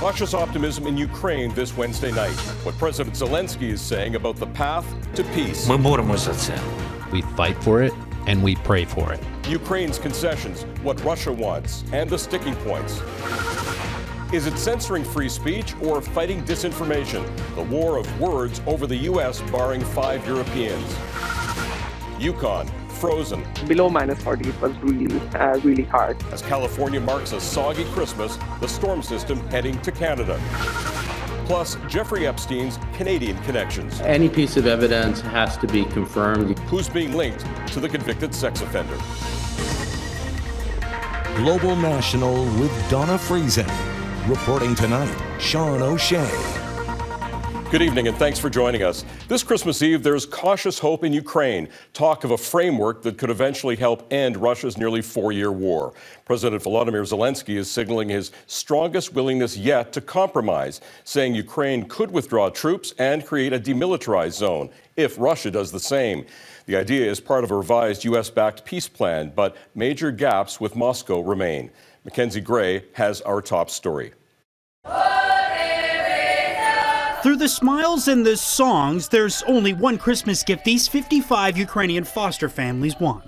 Cautious optimism in Ukraine this Wednesday night. What President Zelenskyy is saying about the path to peace. Ми боремося за це. We fight for it and we pray for it. Ukraine's concessions, what Russia wants, and the sticking points. Is it censoring free speech or fighting disinformation? The war of words over the U.S. barring 5 Europeans. Yukon, frozen. Below -40, it was really hard. As California marks a soggy Christmas, the storm system heading to Canada. Plus, Jeffrey Epstein's Canadian connections. Any piece of evidence has to be confirmed. Who's being linked to the convicted sex offender? Global National with Donna Friesen. Reporting tonight, Sean O'Shea. Good evening and thanks for joining us. This Christmas Eve, there's cautious hope in Ukraine. Talk of a framework that could eventually help end Russia's nearly 4-year war. President Volodymyr Zelenskyy is signaling his strongest willingness yet to compromise, saying Ukraine could withdraw troops and create a demilitarized zone if Russia does the same. The idea is part of a revised U.S.-backed peace plan, but major gaps with Moscow remain. Mackenzie Gray has our top story. Through the smiles and the songs, there's only one Christmas gift these 55 Ukrainian foster families want.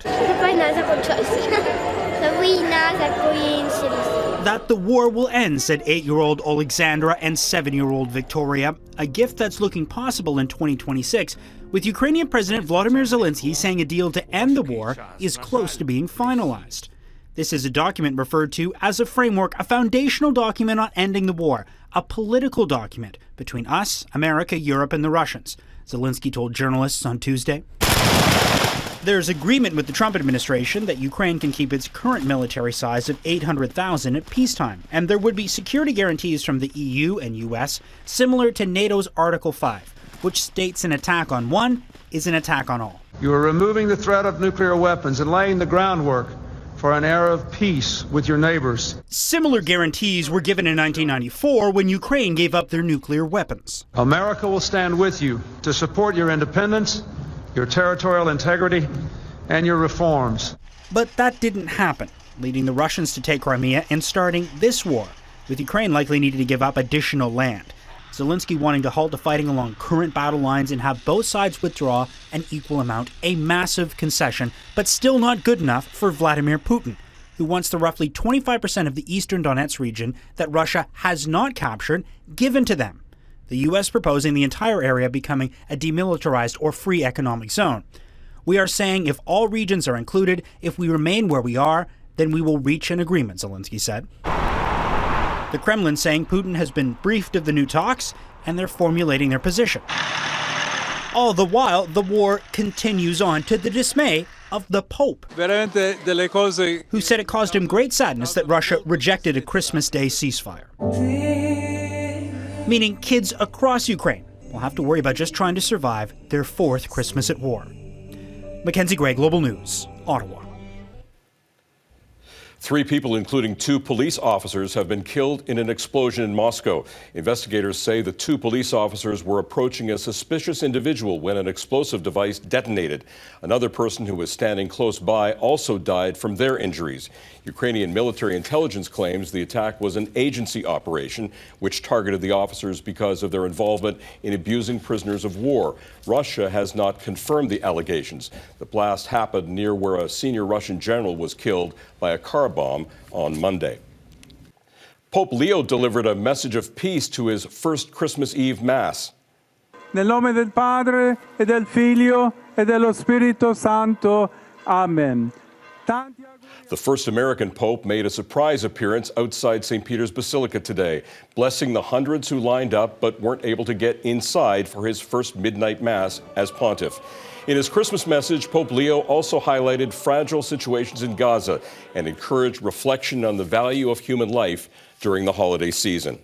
That the war will end, said 8-year-old Alexandra and 7-year-old Victoria. A gift that's looking possible in 2026, with Ukrainian President Volodymyr Zelenskyy saying a deal to end the war is close to being finalized. This is a document referred to as a framework, a foundational document on ending the war, a political document between us, America, Europe, and the Russians, Zelenskyy told journalists on Tuesday. There's agreement with the Trump administration that Ukraine can keep its current military size of 800,000 at peacetime, and there would be security guarantees from the EU and US, similar to NATO's Article 5, which states an attack on one is an attack on all. You are removing the threat of nuclear weapons and laying the groundwork for an era of peace with your neighbors. Similar guarantees were given in 1994 when Ukraine gave up their nuclear weapons. America will stand with you to support your independence, your territorial integrity, and your reforms. But that didn't happen, leading the Russians to take Crimea and starting this war, with Ukraine likely needing to give up additional land. Zelenskyy wanting to halt the fighting along current battle lines and have both sides withdraw an equal amount, a massive concession, but still not good enough for Vladimir Putin, who wants the roughly 25% of the eastern Donetsk region that Russia has not captured given to them. The U.S. proposing the entire area becoming a demilitarized or free economic zone. We are saying if all regions are included, if we remain where we are, then we will reach an agreement, Zelenskyy said. The Kremlin saying Putin has been briefed of the new talks and they're formulating their position. All the while, the war continues on to the dismay of the Pope, who said it caused him great sadness that Russia rejected a Christmas Day ceasefire. Meaning kids across Ukraine will have to worry about just trying to survive their 4th Christmas at war. Mackenzie Gray, Global News, Ottawa. 3 people, including 2 police officers, have been killed in an explosion in Moscow. Investigators say the 2 police officers were approaching a suspicious individual when an explosive device detonated. Another person who was standing close by also died from their injuries. Ukrainian military intelligence claims the attack was an agency operation, which targeted the officers because of their involvement in abusing prisoners of war. Russia has not confirmed the allegations. The blast happened near where a senior Russian general was killed by a car bomb on Monday. Pope Leo delivered a message of peace to his first Christmas Eve Mass. Nel nome del Padre, e del Figlio, e dello Spirito Santo. Amen. The first American pope made a surprise appearance outside St. Peter's Basilica today, blessing the hundreds who lined up but weren't able to get inside for his first midnight Mass as pontiff. In his Christmas message, Pope Leo also highlighted fragile situations in Gaza and encouraged reflection on the value of human life during the holiday season.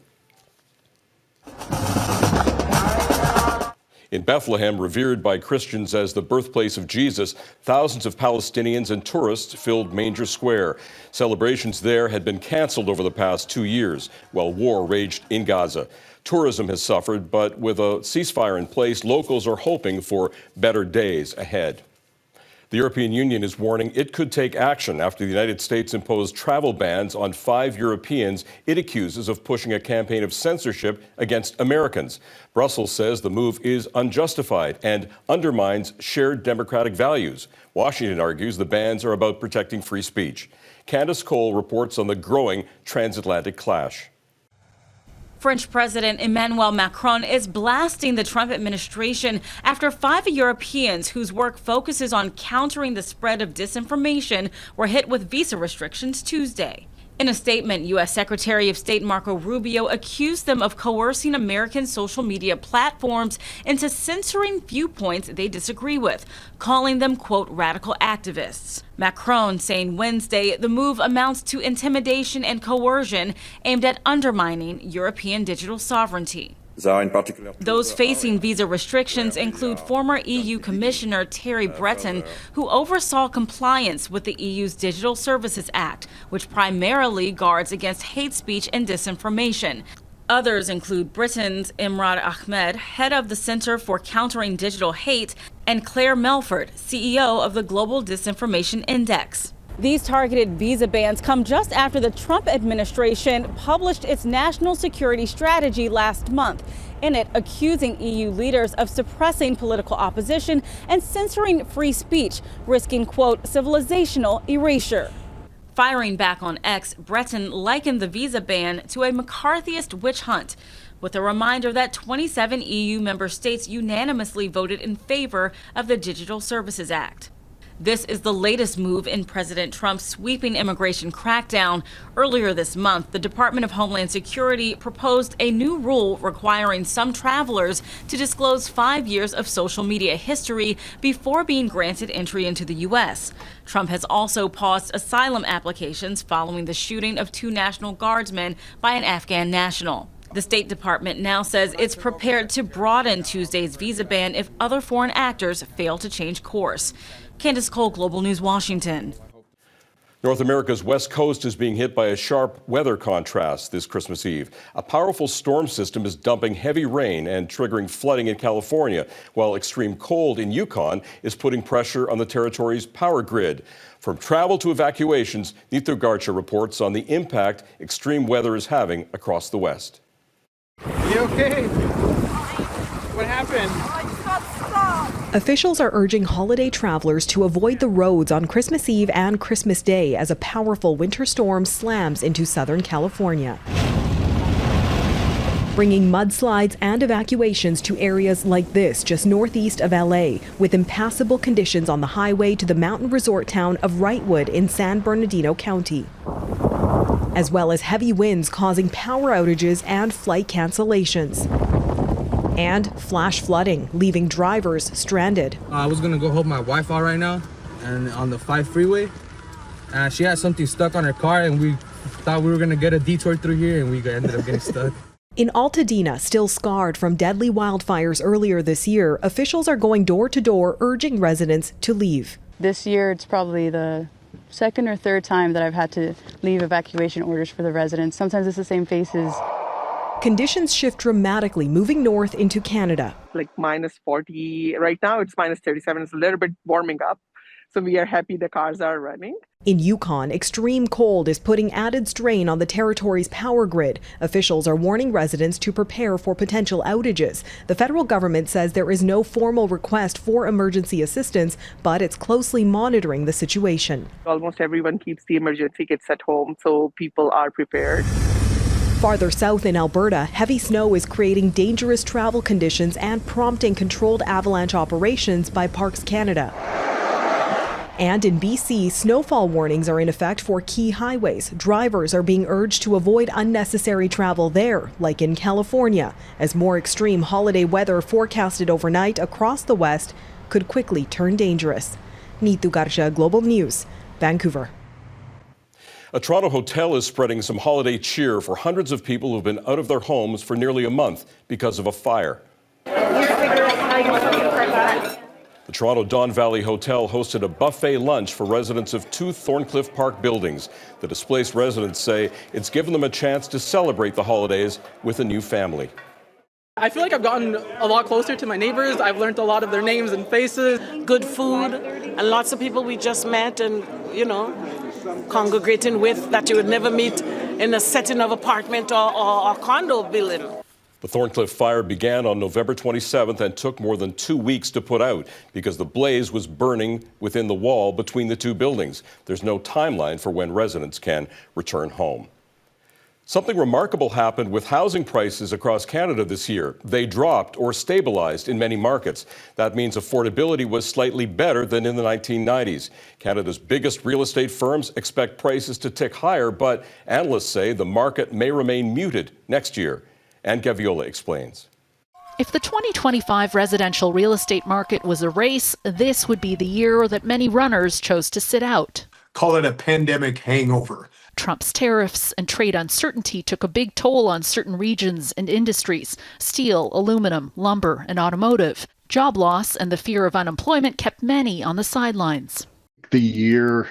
In Bethlehem, revered by Christians as the birthplace of Jesus, thousands of Palestinians and tourists filled Manger Square. Celebrations there had been canceled over the past 2 years while war raged in Gaza. Tourism has suffered, but with a ceasefire in place, locals are hoping for better days ahead. The European Union is warning it could take action after the United States imposed travel bans on 5 Europeans it accuses of pushing a campaign of censorship against Americans. Brussels says the move is unjustified and undermines shared democratic values. Washington argues the bans are about protecting free speech. Candice Cole reports on the growing transatlantic clash. French President Emmanuel Macron is blasting the Trump administration after 5 Europeans whose work focuses on countering the spread of disinformation were hit with visa restrictions Tuesday. In a statement, U.S. Secretary of State Marco Rubio accused them of coercing American social media platforms into censoring viewpoints they disagree with, calling them, quote, radical activists. Macron saying Wednesday the move amounts to intimidation and coercion aimed at undermining European digital sovereignty. Those facing visa restrictions include former EU Commissioner Thierry Breton, who oversaw compliance with the EU's Digital Services Act, which primarily guards against hate speech and disinformation. Others include Britain's Imran Ahmed, head of the Center for Countering Digital Hate, and Claire Melford, CEO of the Global Disinformation Index. These targeted visa bans come just after the Trump administration published its national security strategy last month, in it accusing EU leaders of suppressing political opposition and censoring free speech, risking, quote, civilizational erasure. Firing back on X, Breton likened the visa ban to a McCarthyist witch hunt, with a reminder that 27 EU member states unanimously voted in favor of the Digital Services Act. This is the latest move in President Trump's sweeping immigration crackdown. Earlier this month, the Department of Homeland Security proposed a new rule requiring some travelers to disclose 5 years of social media history before being granted entry into the U.S. Trump has also paused asylum applications following the shooting of 2 National Guardsmen by an Afghan national. The State Department now says it's prepared to broaden Tuesday's visa ban if other foreign actors fail to change course. Candice Cole, Global News, Washington. North America's west coast is being hit by a sharp weather contrast this Christmas Eve. A powerful storm system is dumping heavy rain and triggering flooding in California, while extreme cold in Yukon is putting pressure on the territory's power grid. From travel to evacuations, Neetu Garcha reports on the impact extreme weather is having across the West. You okay? What happened? I just got stuck. Officials are urging holiday travelers to avoid the roads on Christmas Eve and Christmas Day as a powerful winter storm slams into Southern California, bringing mudslides and evacuations to areas like this just northeast of LA, with impassable conditions on the highway to the mountain resort town of Wrightwood in San Bernardino County, as well as heavy winds causing power outages and flight cancellations. And flash flooding, leaving drivers stranded. I was gonna go help my wife out right now, and on the 5 freeway, she had something stuck on her car, and we thought we were gonna get a detour through here, and we ended up getting stuck. In Altadena, still scarred from deadly wildfires earlier this year, officials are going door to door urging residents to leave. This year, it's probably the second or third time that I've had to leave evacuation orders for the residents. Sometimes it's the same faces. Conditions shift dramatically, moving north into Canada. Like minus 40. Right now it's minus 37. It's a little bit warming up. So we are happy the cars are running. In Yukon, extreme cold is putting added strain on the territory's power grid. Officials are warning residents to prepare for potential outages. The federal government says there is no formal request for emergency assistance, but it's closely monitoring the situation. Almost everyone keeps the emergency kits at home, so people are prepared. Farther south in Alberta, heavy snow is creating dangerous travel conditions and prompting controlled avalanche operations by Parks Canada. And in BC, snowfall warnings are in effect for key highways. Drivers are being urged to avoid unnecessary travel there, like in California, as more extreme holiday weather forecasted overnight across the West could quickly turn dangerous. Neetu Garcha, Global News, Vancouver. A Toronto hotel is spreading some holiday cheer for hundreds of people who've been out of their homes for nearly a month because of a fire. The Toronto Don Valley Hotel hosted a buffet lunch for residents of 2 Thorncliffe Park buildings. The displaced residents say it's given them a chance to celebrate the holidays with a new family. I feel like I've gotten a lot closer to my neighbors. I've learned a lot of their names and faces. Good food and lots of people we just met and, congregating with that you would never meet in a setting of apartment or condo building. The Thorncliffe fire began on November 27th and took more than 2 weeks to put out because the blaze was burning within the wall between the two buildings. There's no timeline for when residents can return home. Something remarkable happened with housing prices across Canada this year. They dropped or stabilized in many markets. That means affordability was slightly better than in the 1990s. Canada's biggest real estate firms expect prices to tick higher, but analysts say the market may remain muted next year. Anne Gaviola explains. If the 2025 residential real estate market was a race, this would be the year that many runners chose to sit out. Call it a pandemic hangover. Trump's tariffs and trade uncertainty took a big toll on certain regions and industries: steel, aluminum, lumber, and automotive. Job loss and the fear of unemployment kept many on the sidelines. The year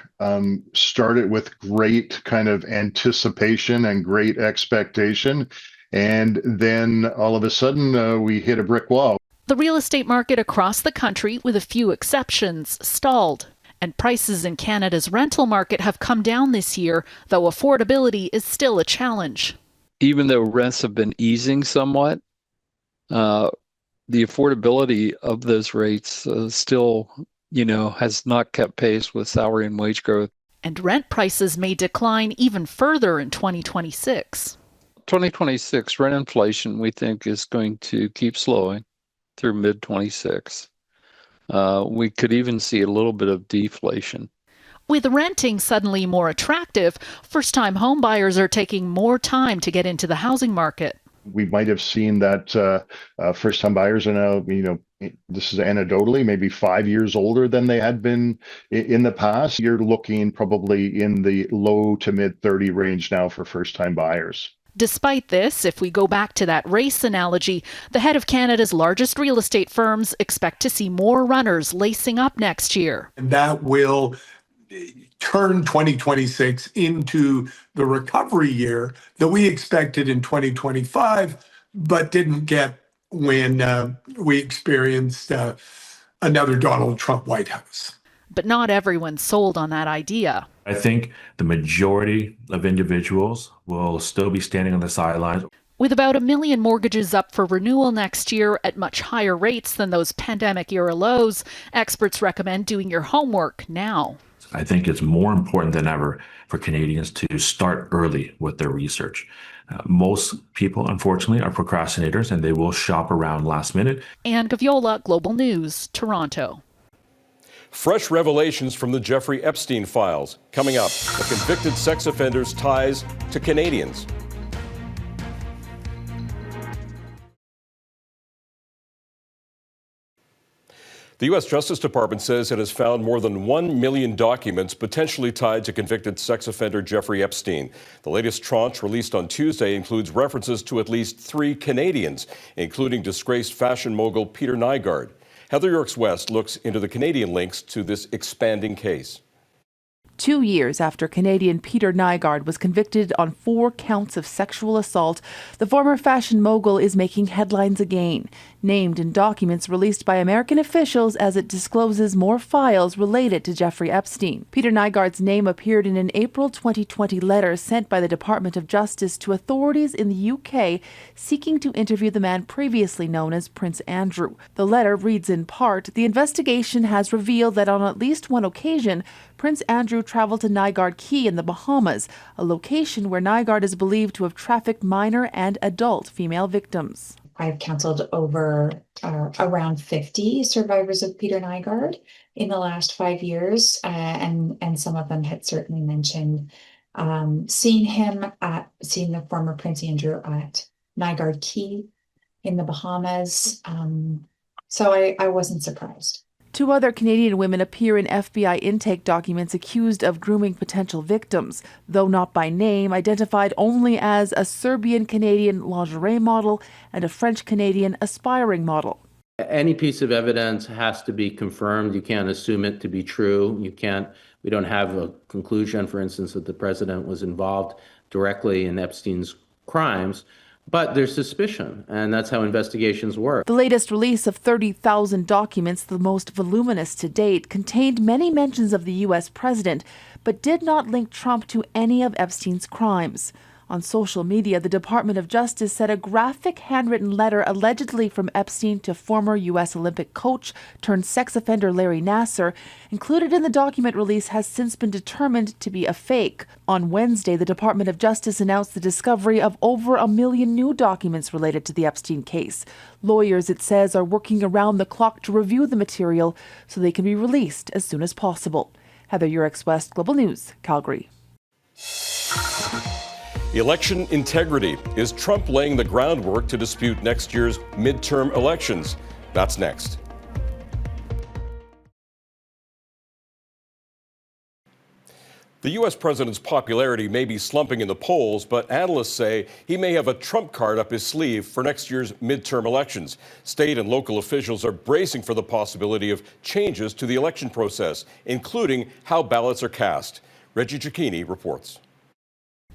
started with great kind of anticipation and great expectation. And then all of a sudden, we hit a brick wall. The real estate market across the country, with a few exceptions, stalled. And prices in Canada's rental market have come down this year, though affordability is still a challenge. Even though rents have been easing somewhat, the affordability of those rates still, has not kept pace with salary and wage growth. And rent prices may decline even further in 2026. 2026 rent inflation, we think, is going to keep slowing through mid-26. We could even see a little bit of deflation. With renting suddenly more attractive, first-time home buyers are taking more time to get into the housing market. We might have seen that first-time buyers are now, this is anecdotally, maybe 5 years older than they had been in the past. You're looking probably in the low to mid-30 range now for first-time buyers. Despite this, if we go back to that race analogy, the head of Canada's largest real estate firms expect to see more runners lacing up next year. And that will turn 2026 into the recovery year that we expected in 2025, but didn't get when we experienced another Donald Trump White House. But not everyone sold on that idea. I think the majority of individuals will still be standing on the sidelines. With about 1 million mortgages up for renewal next year at much higher rates than those pandemic-era lows, experts recommend doing your homework now. I think it's more important than ever for Canadians to start early with their research. Most people, unfortunately, are procrastinators and they will shop around last minute. Anne Gaviola, Global News, Toronto. Fresh revelations from the Jeffrey Epstein files. Coming up, a convicted sex offender's ties to Canadians. The U.S. Justice Department says it has found more than 1 million documents potentially tied to convicted sex offender Jeffrey Epstein. The latest tranche, released on Tuesday, includes references to at least 3 Canadians, including disgraced fashion mogul Peter Nygard. Heather Yorks West looks into the Canadian links to this expanding case. 2 years after Canadian Peter Nygard was convicted on 4 counts of sexual assault, the former fashion mogul is making headlines again, named in documents released by American officials as it discloses more files related to Jeffrey Epstein. Peter Nygard's name appeared in an April 2020 letter sent by the Department of Justice to authorities in the UK seeking to interview the man previously known as Prince Andrew. The letter reads in part, "The investigation has revealed that on at least one occasion, Prince Andrew traveled to Nygard Key in the Bahamas, a location where Nygard is believed to have trafficked minor and adult female victims." I've counseled over around 50 survivors of Peter Nygard in the last 5 years, and some of them had certainly mentioned seeing the former Prince Andrew at Nygard Key in the Bahamas. So I wasn't surprised. 2 other Canadian women appear in FBI intake documents accused of grooming potential victims, though not by name, identified only as a Serbian-Canadian lingerie model and a French-Canadian aspiring model. Any piece of evidence has to be confirmed. You can't assume it to be true. We don't have a conclusion, for instance, that the president was involved directly in Epstein's crimes, But there's suspicion, and that's how investigations work. The latest release of 30,000 documents, the most voluminous to date, contained many mentions of the U.S. president, but did not link Trump to any of Epstein's crimes. On social media, the Department of Justice said a graphic handwritten letter allegedly from Epstein to former U.S. Olympic coach turned sex offender Larry Nassar, included in the document release, has since been determined to be a fake. On Wednesday, the Department of Justice announced the discovery of over 1 million new documents related to the Epstein case. Lawyers, it says, are working around the clock to review the material so they can be released as soon as possible. Heather Yurex West, Global News, Calgary. Election integrity. Is Trump laying the groundwork to dispute next year's midterm elections? That's next. The U.S. president's popularity may be slumping in the polls, but analysts say he may have a Trump card up his sleeve for next year's midterm elections. State and local officials are bracing for the possibility of changes to the election process, including how ballots are cast. Reggie Cicchini reports.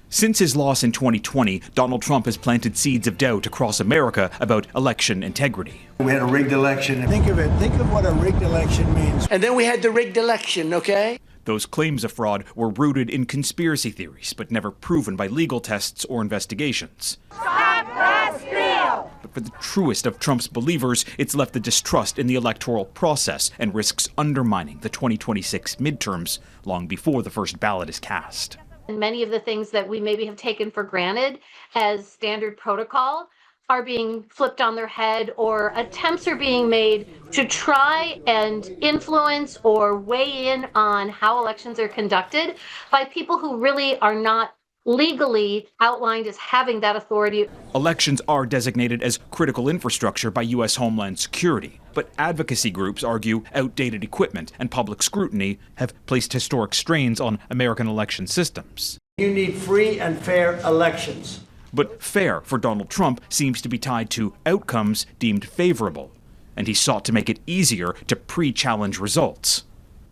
Since his loss in 2020, Donald Trump has planted seeds of doubt across America about election integrity. We had a rigged election. Think of what a rigged election means. And then we had the rigged election, okay? Those claims of fraud were rooted in conspiracy theories, but never proven by legal tests or investigations. Stop the steal! But for the truest of Trump's believers, it's left the distrust in the electoral process and risks undermining the 2026 midterms long before the first ballot is cast. Many of the things that we maybe have taken for granted as standard protocol are being flipped on their head, or attempts are being made to try and influence or weigh in on how elections are conducted by people who really are not legally outlined as having that authority. Elections are designated as critical infrastructure by U.S. Homeland Security, but advocacy groups argue outdated equipment and public scrutiny have placed historic strains on American election systems. You need free and fair elections. But fair for Donald Trump seems to be tied to outcomes deemed favorable, and he sought to make it easier to pre-challenge results.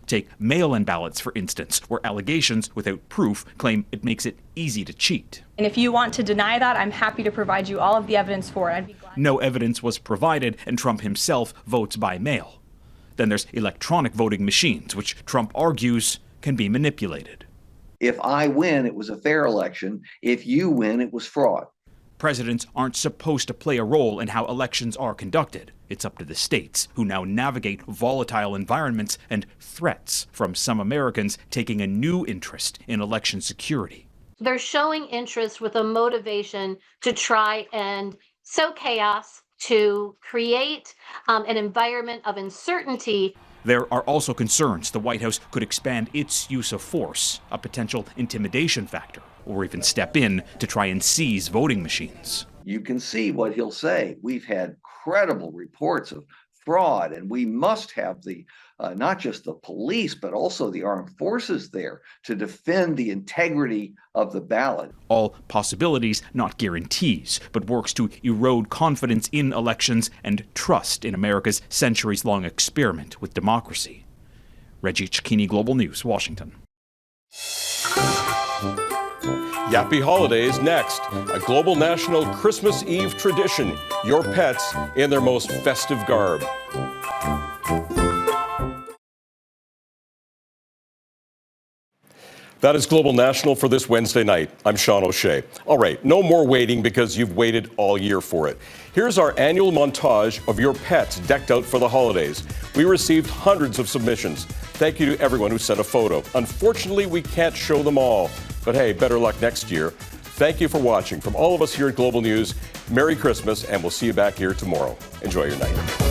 Take mail-in ballots, for instance, where allegations without proof claim it makes it easy to cheat. And if you want to deny that, I'm happy to provide you all of the evidence for it. I'd be glad. No evidence was provided, and Trump himself votes by mail. Then there's electronic voting machines, which Trump argues can be manipulated. If I win, it was a fair election. If you win, it was fraud. Presidents aren't supposed to play a role in how elections are conducted. It's up to the states, who now navigate volatile environments and threats from some Americans taking a new interest in election security. They're showing interest with a motivation to try and sow chaos, to create an environment of uncertainty. There are also concerns the White House could expand its use of force, a potential intimidation factor, or even step in to try and seize voting machines. You can see what he'll say. We've had credible reports of fraud, and we must have the not just the police, but also the armed forces there to defend the integrity of the ballot. All possibilities, not guarantees, but works to erode confidence in elections and trust in America's centuries-long experiment with democracy. Reggie Cicchini, Global News, Washington. Yappy Holidays next. A global national Christmas Eve tradition. Your pets in their most festive garb. That is Global National for this Wednesday night. I'm Sean O'Shea. All right, no more waiting because you've waited all year for it. Here's our annual montage of your pets decked out for the holidays. We received hundreds of submissions. Thank you to everyone who sent a photo. Unfortunately, we can't show them all. But hey, better luck next year. Thank you for watching. From all of us here at Global News, Merry Christmas, and we'll see you back here tomorrow. Enjoy your night.